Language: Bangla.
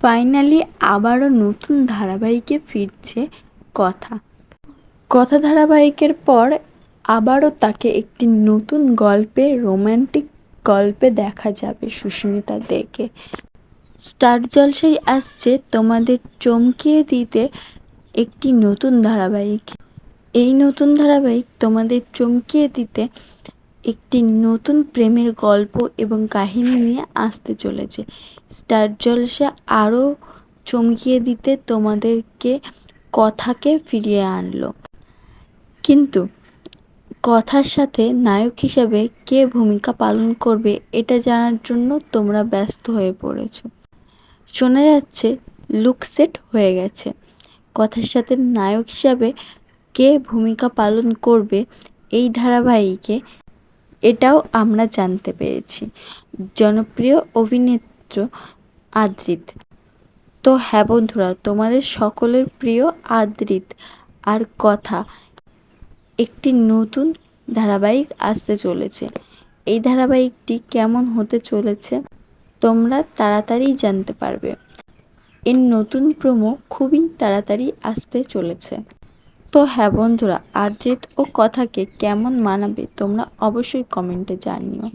ফাইনালি আবারও নতুন ধারাবাহিকে ফিরছে কথা। কথা ধারাবাহিকের পর আবারও তাকে একটি নতুন গল্পে, রোমান্টিক গল্পে দেখা যাবে সুস্মিতা দেকে। স্টার জলসায় আসছে তোমাদের চমকিয়ে দিতে একটি নতুন ধারাবাহিক। এই নতুন ধারাবাহিক তোমাদের চমকিয়ে দিতে একটি নতুন প্রেমের গল্প এবং কাহিনী নিয়ে আসতে চলেছে। স্টার জলসা আরও চমকিয়ে দিতে তোমাদেরকে কথাকে ফিরিয়ে আনলো, কিন্তু কথার সাথে নায়ক হিসাবে কে ভূমিকা পালন করবে এটা জানার জন্য তোমরা ব্যস্ত হয়ে পড়েছো। শোনা যাচ্ছে লুক সেট হয়ে গেছে। কথার সাথে নায়ক হিসাবে কে ভূমিকা পালন করবে এই ধারাবাহিকে এটাও আমরা জানতে পেরেছি, জনপ্রিয় অভিনেত্রী আদ্রিত। তো হ্যাঁ বন্ধুরা, তোমাদের সকলের প্রিয় আদ্রিত আর কথা একটি নতুন ধারাবাহিক আসতে চলেছে। এই ধারাবাহিকটি কেমন হতে চলেছে তোমরা তাড়াতাড়ি জানতে পারবে। এর নতুন প্রোমো খুবই তাড়াতাড়ি আসতে চলেছে। তো হ্যাঁ বন্ধুরা, আদ্রিত ও কথাকে কেমন মানাবে তোমরা অবশ্যই কমেন্টে জানিও।